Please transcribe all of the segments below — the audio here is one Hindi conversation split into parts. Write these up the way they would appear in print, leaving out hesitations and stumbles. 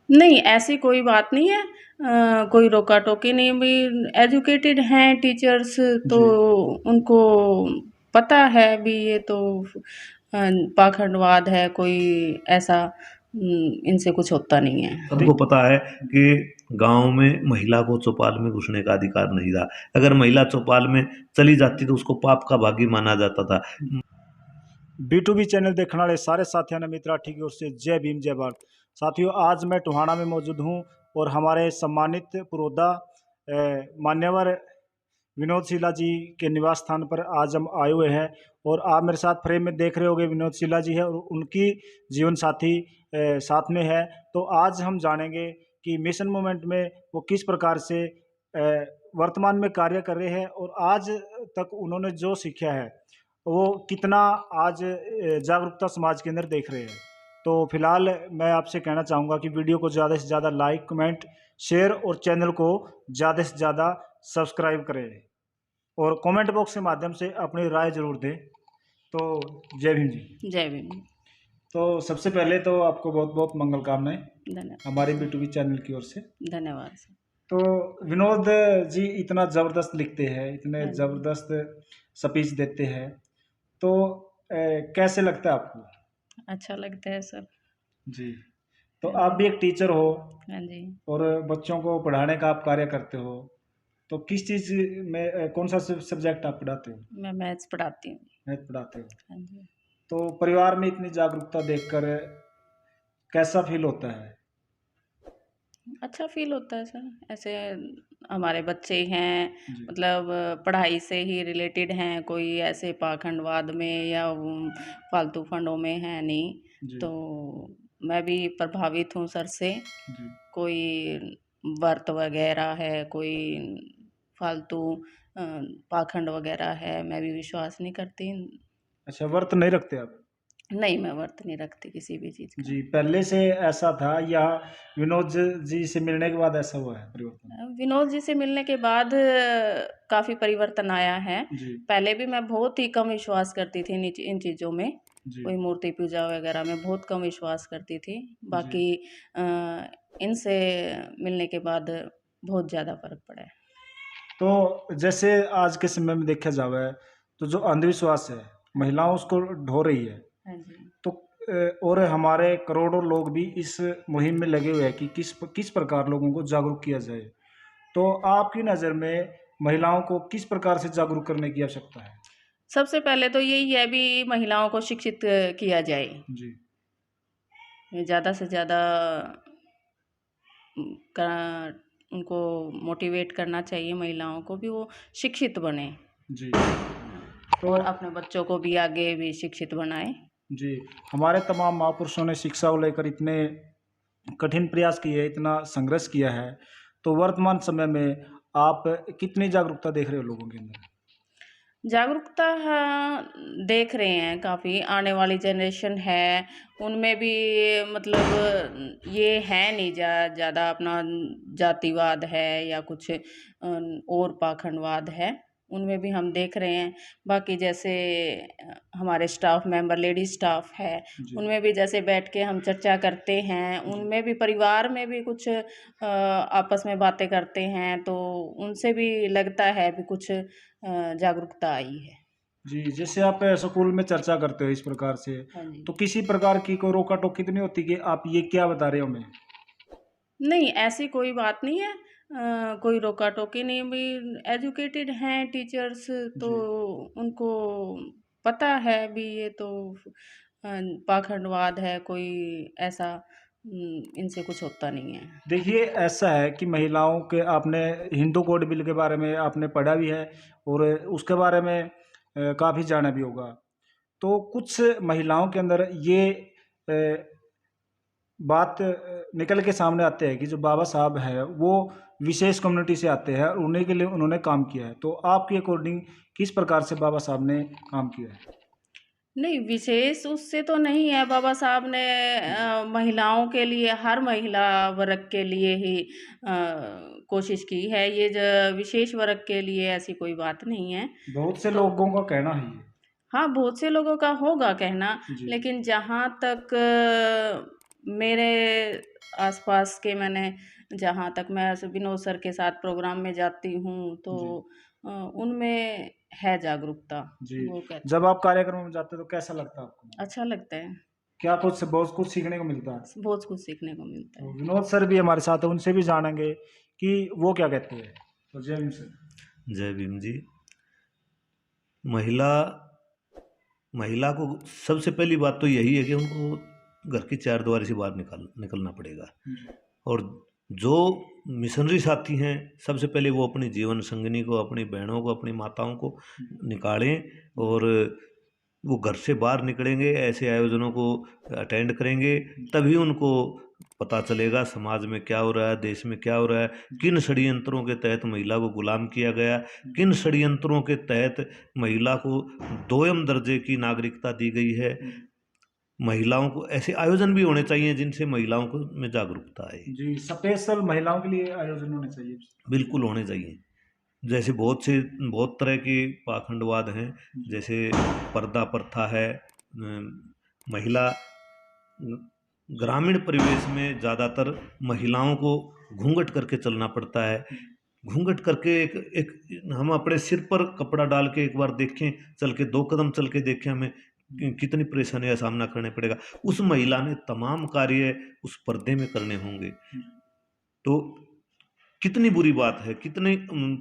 नहीं, ऐसी कोई बात नहीं है। कोई रोका-टोकी नहीं भी, एजुकेटेड हैं टीचर्स, तो जी। उनको पता है भी ये तो पाखंडवाद है, कोई ऐसा इनसे कुछ होता नहीं है। सबको पता है कि गाँव में महिला को चौपाल में घुसने का अधिकार नहीं था। अगर महिला चौपाल में चली जाती तो उसको पाप का भागी माना जाता था। B2B चैनल देखने वाले सारे साथियों ने मित्रा ठीक की ओर से जय भीम जय भारत। साथियों, आज मैं टोहाना में मौजूद हूं और हमारे सम्मानित पुरोधा मान्यवर विनोद शिला जी के निवास स्थान पर आज हम आए हुए हैं। और आप मेरे साथ फ्रेम में देख रहे होंगे विनोद शिला जी है और उनकी जीवन साथी साथ में है। तो आज हम जानेंगे कि मिशन मूवमेंट में वो किस प्रकार से वर्तमान में कार्य कर रहे हैं और आज तक उन्होंने जो सीखा है वो कितना आज जागरूकता समाज के अंदर देख रहे हैं। तो फिलहाल मैं आपसे कहना चाहूँगा कि वीडियो को ज़्यादा से ज़्यादा लाइक कमेंट शेयर और चैनल को ज़्यादा से ज़्यादा सब्सक्राइब करें और कमेंट बॉक्स के माध्यम से अपनी राय जरूर दें। तो जय भीम जी। जय भीम। तो सबसे पहले तो आपको बहुत बहुत मंगल कामनाएं धन्यवाद। हमारे B2B चैनल की ओर से। धन्यवाद सर। तो विनोद जी इतना ज़बरदस्त लिखते हैं, इतने हाँ जी। ज़बरदस्त स्पीच देते हैं, तो कैसे लगता है आपको? अच्छा लगता है सर। जी। तो आप भी एक टीचर हो हाँ जी। और बच्चों को पढ़ाने का आप कार्य करते हो, तो किस चीज़ में कौन सा सब्जेक्ट आप पढ़ाते हो? मैं मैथ्स पढ़ाती हूँ। मैथ पढ़ाते हो। हाँ जी। तो परिवार में इतनी जागरूकता देखकर कैसा फील होता है? अच्छा फ़ील होता है सर। ऐसे हमारे बच्चे हैं, जी। मतलब पढ़ाई से ही रिलेटेड हैं, कोई ऐसे पाखंडवाद में या फालतू फंडों में है नहीं। जी। तो मैं भी प्रभावित हूँ सर से। जी। कोई व्रत वगैरह है, कोई फालतू पाखंड वगैरह है, मैं भी विश्वास नहीं करती। अच्छा, व्रत नहीं रखते आप? नहीं, मैं व्रत नहीं रखती किसी भी चीज़ का। जी, पहले से ऐसा था या विनोद जी से मिलने के बाद ऐसा हुआ है परिवर्तन? विनोद जी से मिलने के बाद काफ़ी परिवर्तन आया है। जी। पहले भी मैं बहुत ही कम विश्वास करती थी इन चीज़ों में, जी। कोई मूर्ति पूजा वगैरह में बहुत कम विश्वास करती थी। जी। बाकी इनसे मिलने के बाद बहुत ज़्यादा फ़र्क पड़ा है। तो जैसे आज के समय में देखा जावे तो जो अंधविश्वास है, महिलाओं उसको ढो रही है। हाँ जी। तो और हमारे करोड़ों लोग भी इस मुहिम में लगे हुए हैं कि किस किस प्रकार लोगों को जागरूक किया जाए। तो आपकी नज़र में महिलाओं को किस प्रकार से जागरूक करने की आवश्यकता है? सबसे पहले तो यही है भी महिलाओं को शिक्षित किया जाए। जी। ज़्यादा से ज़्यादा का उनको मोटिवेट करना चाहिए, महिलाओं को भी वो शिक्षित बने जी। और तो अपने बच्चों को भी आगे भी शिक्षित बनाएं। जी, हमारे तमाम महापुरुषों ने शिक्षा को लेकर इतने कठिन प्रयास किए, इतना संघर्ष किया है, तो वर्तमान समय में आप कितनी जागरूकता देख रहे हो लोगों के अंदर? जागरूकता हाँ, देख रहे हैं काफ़ी। आने वाली जनरेशन है, उनमें भी मतलब ये है नहीं ज़्यादा अपना जातिवाद है या कुछ और पाखंडवाद है, उनमें भी हम देख रहे हैं। बाकी जैसे हमारे स्टाफ मेंबर लेडीज़ स्टाफ है, जी। उनमें भी जैसे बैठ के हम चर्चा करते हैं, जी। उनमें भी परिवार में भी कुछ आपस में बातें करते हैं, तो उनसे भी लगता है भी कुछ जागरूकता आई है। जी, जैसे आप स्कूल में चर्चा करते हो इस प्रकार से, हाँ जी। तो किसी प्रकार की कोई रोका-टोकी तो नहीं होती कि आप ये क्या बता रहे हो हमें? नहीं, ऐसी कोई बात नहीं है। कोई रोका-टोकी नहीं भी, एजुकेटेड हैं टीचर्स, तो जी। उनको पता है भी ये तो पाखंडवाद है, कोई ऐसा इनसे कुछ होता नहीं है। देखिए, ऐसा है कि महिलाओं के आपने हिंदू कोड बिल के बारे में आपने पढ़ा भी है और उसके बारे में काफ़ी जाना भी होगा। तो कुछ महिलाओं के अंदर ये बात निकल के सामने आते हैं कि जो बाबा साहब हैं वो विशेष कम्युनिटी से आते हैं और उन्हीं के लिए उन्होंने काम किया है। तो आपके अकॉर्डिंग किस प्रकार से बाबा साहब ने काम किया है? नहीं, विशेष उससे तो नहीं है। बाबा साहब ने महिलाओं के लिए, हर महिला वर्ग के लिए ही कोशिश की है। ये विशेष वर्ग के लिए ऐसी कोई बात नहीं है। बहुत से तो लोगों का कहना है ये। हाँ, बहुत से लोगों का होगा कहना, जी। लेकिन जहाँ तक मेरे आसपास के मैंने जहाँ तक मैं ऐसे विनोद सर के साथ प्रोग्राम में जाती हूँ तो जी उनमें है जागरूकता। जी। वो कहते जब आप कार्यक्रम में जाते हो तो कैसा लगता है आपको? अच्छा लगता है, क्या कुछ बहुत कुछ सीखने को मिलता है? बहुत कुछ सीखने को मिलता तो है। विनोद सर भी हमारे साथ है, उनसे भी जानेंगे कि वो क्या कहते हैं। तो जय भीम सर। जय भीम जी। महिला महिला को सबसे पहली बात तो यही है कि उनको घर की चार दीवारी से बाहर निकलना पड़ेगा। जी और जो मिशनरी साथी हैं, सबसे पहले वो अपनी जीवन संगिनी को, अपनी बहनों को, अपनी माताओं को निकालें और वो घर से बाहर निकलेंगे, ऐसे आयोजनों को अटेंड करेंगे, तभी उनको पता चलेगा समाज में क्या हो रहा है, देश में क्या हो रहा है, किन षड्यंत्रों के तहत महिला को गुलाम किया गया, किन षड्यंत्रों के तहत महिला को दोयम दर्जे की नागरिकता दी गई है। महिलाओं को ऐसे आयोजन भी होने चाहिए जिनसे महिलाओं को में जागरूकता आए। जी, स्पेशल महिलाओं के लिए आयोजन होने चाहिए। बिल्कुल होने चाहिए। जैसे बहुत तरह के पाखंडवाद हैं, जैसे पर्दा प्रथा है। महिला ग्रामीण परिवेश में ज़्यादातर महिलाओं को घूंघट करके चलना पड़ता है। घूंघट करके एक हम अपने सिर पर कपड़ा डाल के एक बार देखें, चल के 2 कदम चल के देखें, हमें कितनी परेशानी का सामना करना पड़ेगा। उस महिला ने तमाम कार्य उस पर्दे में करने होंगे। तो कितनी बुरी बात है, कितनी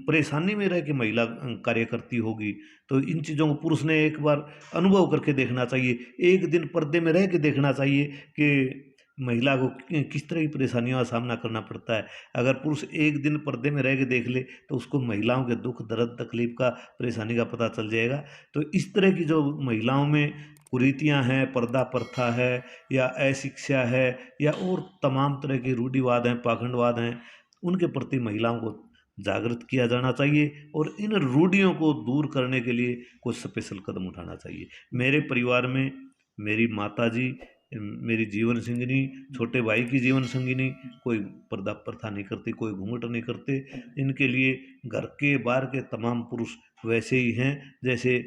परेशानी में रह के महिला कार्य करती होगी। तो इन चीज़ों को पुरुष ने एक बार अनुभव करके देखना चाहिए, एक दिन पर्दे में रह के देखना चाहिए कि महिला को किस तरह की परेशानियों का सामना करना पड़ता है। अगर पुरुष एक दिन पर्दे में रह के देख ले तो उसको महिलाओं के दुख दर्द तकलीफ का, परेशानी का पता चल जाएगा। तो इस तरह की जो महिलाओं में कुरीतियाँ हैं, पर्दा प्रथा है या अशिक्षा है या और तमाम तरह के रूढ़िवाद हैं, पाखंडवाद हैं, उनके प्रति महिलाओं को जागृत किया जाना चाहिए और इन रूढ़ियों को दूर करने के लिए कुछ स्पेशल कदम उठाना चाहिए। मेरे परिवार में मेरी माताजी, मेरी जीवन संगिनी, छोटे भाई की जीवन संगिनी कोई पर्दा प्रथा नहीं करती, कोई घूंघट नहीं करते। इनके लिए घर के बाहर के तमाम पुरुष वैसे ही हैं जैसे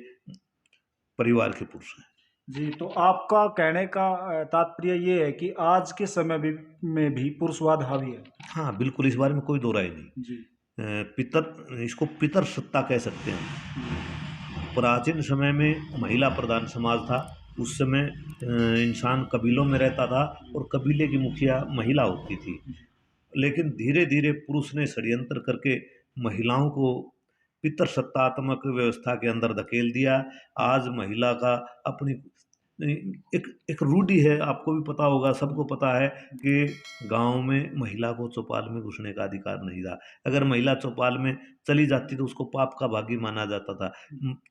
परिवार के पुरुष हैं। जी, तो आपका कहने का तात्पर्य ये है कि आज के समय में भी पुरुषवाद हावी है। हाँ, बिल्कुल, इस बारे में कोई दो राय नहीं। जी इसको पितर सत्ता कह सकते हैं। प्राचीन समय में महिला प्रधान समाज था। उस समय इंसान कबीलों में रहता था और कबीले की मुखिया महिला होती थी। लेकिन धीरे धीरे पुरुष ने षड्यंत्र करके महिलाओं को पितर सत्तात्मक व्यवस्था के अंदर धकेल दिया। आज महिला का अपनी एक एक रूढ़ी है, आपको भी पता होगा, सबको पता है कि गांव में महिला को चौपाल में घुसने का अधिकार नहीं था। अगर महिला चौपाल में चली जाती तो उसको पाप का भागी माना जाता था।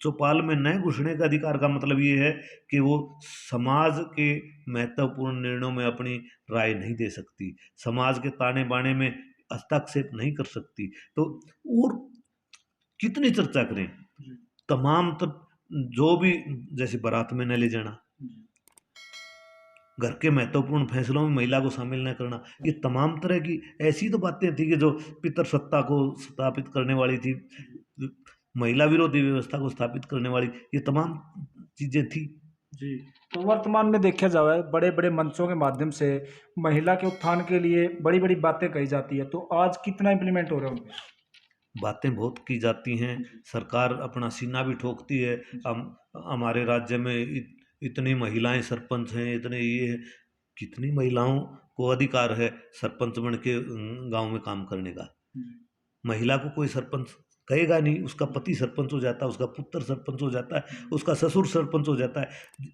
चौपाल में न घुसने का अधिकार का मतलब ये है कि वो समाज के महत्वपूर्ण निर्णयों में अपनी राय नहीं दे सकती, समाज के ताने बाने में हस्तक्षेप नहीं कर सकती। तो और कितनी चर्चा करें, तमाम जो भी, जैसे बारात में न ले जाना, घर के महत्वपूर्ण फैसलों में महिला को शामिल न करना, ये तमाम तरह की ऐसी तो बातें थी कि जो पितर सत्ता को स्थापित करने वाली थी, महिला विरोधी व्यवस्था को स्थापित करने वाली, ये तमाम चीजें थी। जी, तो वर्तमान में देखा जाए बड़े बड़े मंचों के माध्यम से महिला के उत्थान के लिए बड़ी बड़ी बातें कही जाती है, तो आज कितना इम्प्लीमेंट हो रहा है उनमें? बातें बहुत की जाती हैं, सरकार अपना सीना भी ठोकती है। हमारे राज्य में इतनी महिलाएं सरपंच हैं, इतने ये हैं। कितनी महिलाओं को अधिकार है सरपंच बन के गाँव में काम करने का? महिला को कोई सरपंच कहेगा नहीं, उसका पति सरपंच हो जाता है, उसका पुत्र सरपंच हो जाता है, उसका ससुर सरपंच हो जाता है।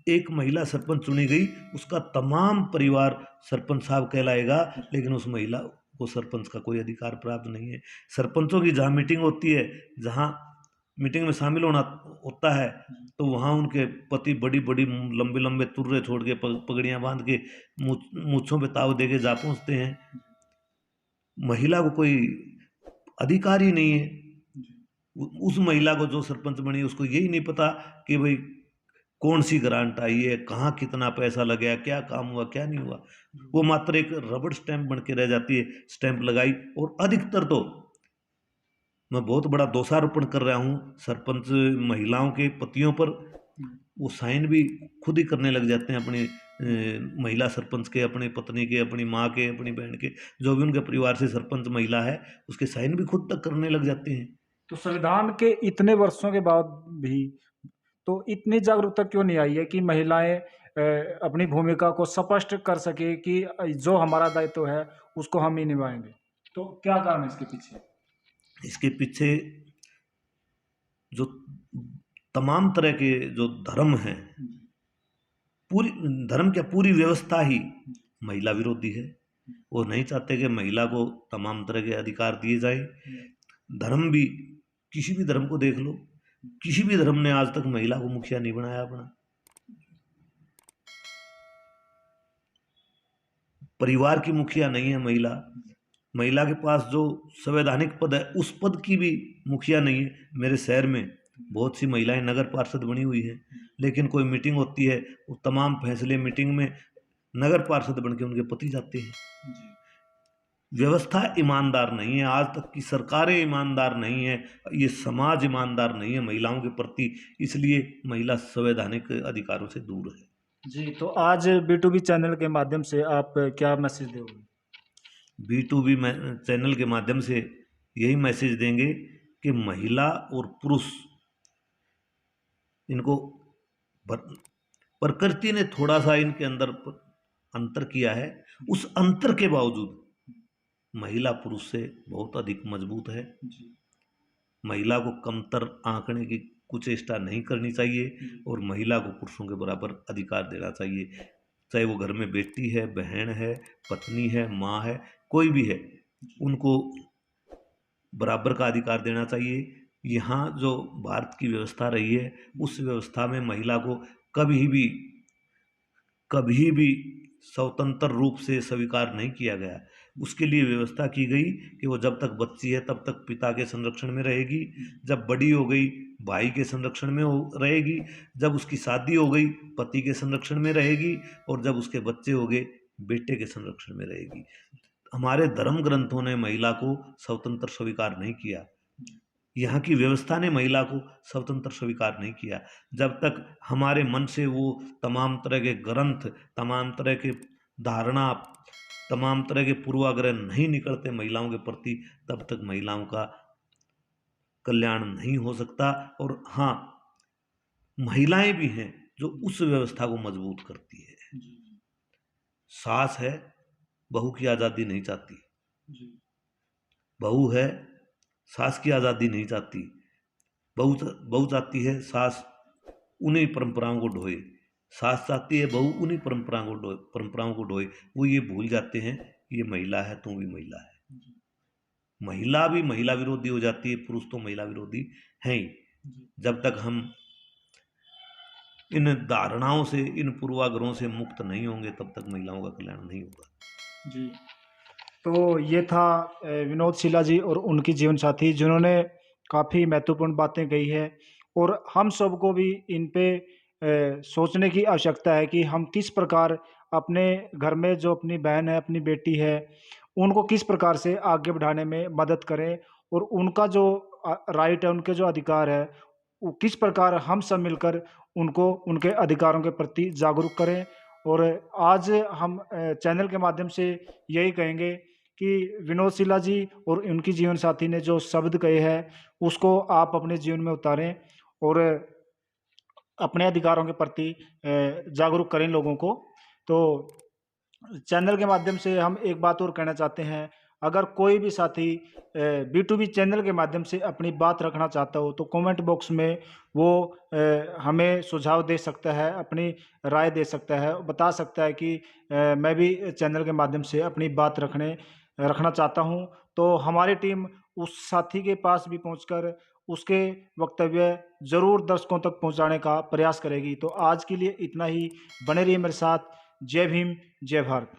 एक महिला सरपंच चुनी गई, उसका तमाम परिवार सरपंच साहब कहलाएगा, लेकिन उस महिला को सरपंच का कोई अधिकार प्राप्त नहीं है। सरपंचों की जहाँ मीटिंग होती है, जहाँ मीटिंग में शामिल होना होता है, तो वहाँ उनके पति बड़ी बड़ी लंबे लंबे तुर्रे छोड़ के, पगड़ियाँ बांध के, मूँछों पे ताव दे के जा पहुँचते हैं। महिला को कोई अधिकार ही नहीं है। उस महिला को जो सरपंच बनी उसको यही नहीं पता कि भाई कौन सी ग्रांट आई है, कहाँ कितना पैसा लगा, क्या काम हुआ, क्या नहीं हुआ। वो मात्र एक रबड़ स्टैंप बन के रह जाती है, स्टैंप लगाई। और अधिकतर तो मैं बहुत बड़ा दोषारोपण कर रहा हूँ सरपंच महिलाओं के पतियों पर, वो साइन भी खुद ही करने लग जाते हैं अपनी महिला सरपंच के, अपने पत्नी के, अपनी माँ के, अपनी बहन के, जो भी उनके परिवार से सरपंच महिला है उसके साइन भी खुद तक करने लग जाते हैं। तो संविधान के इतने वर्षों के बाद भी तो इतनी जागरूकता क्यों नहीं आई है कि महिलाएं अपनी भूमिका को स्पष्ट कर सके कि जो हमारा दायित्व है उसको हम ही निभाएंगे? तो क्या कारण है इसके पीछे? इसके पीछे जो तमाम तरह के जो धर्म हैं, पूरी धर्म क्या पूरी व्यवस्था ही महिला विरोधी है। वो नहीं चाहते कि महिला को तमाम तरह के अधिकार दिए जाए। धर्म भी, किसी भी धर्म को देख लो, किसी भी धर्म ने आज तक महिला को मुखिया नहीं बनाया अपना। परिवार की मुखिया नहीं है महिला। महिला के पास जो संवैधानिक पद है उस पद की भी मुखिया नहीं है। मेरे शहर में बहुत सी महिलाएं नगर पार्षद बनी हुई है, लेकिन कोई मीटिंग होती है, वो तमाम फैसले मीटिंग में नगर पार्षद बन के उनके पति जाते हैं। व्यवस्था ईमानदार नहीं है, आज तक की सरकारें ईमानदार नहीं है, ये समाज ईमानदार नहीं है महिलाओं के प्रति, इसलिए महिला संवैधानिक अधिकारों से दूर है। जी, तो आज B2B चैनल के माध्यम से आप क्या मैसेज दोगे? B2B चैनल के माध्यम से यही मैसेज देंगे कि महिला और पुरुष, इनको प्रकृति ने थोड़ा सा इनके अंदर अंतर किया है, उस अंतर के बावजूद महिला पुरुष से बहुत अधिक मजबूत है। महिला को कमतर आंकने की कुचेष्टा नहीं करनी चाहिए और महिला को पुरुषों के बराबर अधिकार देना चाहिए। चाहे वो घर में बेटी है, बहन है, पत्नी है, माँ है, कोई भी है, उनको बराबर का अधिकार देना चाहिए। यहाँ जो भारत की व्यवस्था रही है उस व्यवस्था में महिला को कभी भी स्वतंत्र रूप से स्वीकार नहीं किया गया। उसके लिए व्यवस्था की गई कि वो जब तक बच्ची है तब तक पिता के संरक्षण में रहेगी, जब बड़ी हो गई भाई के संरक्षण में रहेगी, जब उसकी शादी हो गई पति के संरक्षण में रहेगी, और जब उसके बच्चे हो गए बेटे के संरक्षण में रहेगी। हमारे धर्म ग्रंथों ने महिला को स्वतंत्र स्वीकार नहीं किया, यहाँ की व्यवस्था ने महिला को स्वतंत्र स्वीकार नहीं किया। जब तक हमारे मन से वो तमाम तरह के ग्रंथ, तमाम तरह के धारणा, तमाम तरह के पूर्वाग्रह नहीं निकलते महिलाओं के प्रति, तब तक महिलाओं का कल्याण नहीं हो सकता। और हाँ, महिलाएं भी हैं जो उस व्यवस्था को मजबूत करती है। सास है, बहू की आज़ादी नहीं चाहती, बहू है, सास की आज़ादी नहीं चाहती, बहू चाहती है सास उन्हीं परंपराओं को ढोए, सास चाहती है बहू उन्हीं परंपराओं को ढोए। वो ये भूल जाते हैं ये महिला है, तू भी महिला है। महिला भी महिला विरोधी हो जाती है, पुरुष तो महिला विरोधी हैं ही। जब तक हम इन धारणाओं से, इन पूर्वाग्रहों से मुक्त नहीं होंगे तब तक महिलाओं का कल्याण नहीं होगा। जी, तो ये था विनोद शीला जी और उनकी जीवन साथी, जिन्होंने काफ़ी महत्वपूर्ण बातें कही है, और हम सबको भी इन पे सोचने की आवश्यकता है कि हम किस प्रकार अपने घर में जो अपनी बहन है, अपनी बेटी है, उनको किस प्रकार से आगे बढ़ाने में मदद करें, और उनका जो राइट है, उनके जो अधिकार है, वो किस प्रकार हम सब मिलकर उनको उनके अधिकारों के प्रति जागरूक करें। और आज हम चैनल के माध्यम से यही कहेंगे कि विनोद शीला जी और उनकी जीवन साथी ने जो शब्द कहे हैं उसको आप अपने जीवन में उतारें और अपने अधिकारों के प्रति जागरूक करें लोगों को। तो चैनल के माध्यम से हम एक बात और कहना चाहते हैं, अगर कोई भी साथी B2B चैनल के माध्यम से अपनी बात रखना चाहता हो तो कमेंट बॉक्स में वो हमें सुझाव दे सकता है, अपनी राय दे सकता है, बता सकता है कि मैं भी चैनल के माध्यम से अपनी बात रखना चाहता हूं। तो हमारी टीम उस साथी के पास भी पहुंचकर उसके वक्तव्य ज़रूर दर्शकों तक पहुंचाने का प्रयास करेगी। तो आज के लिए इतना ही, बने रहिए मेरे साथ। जय भीम, जय भारत।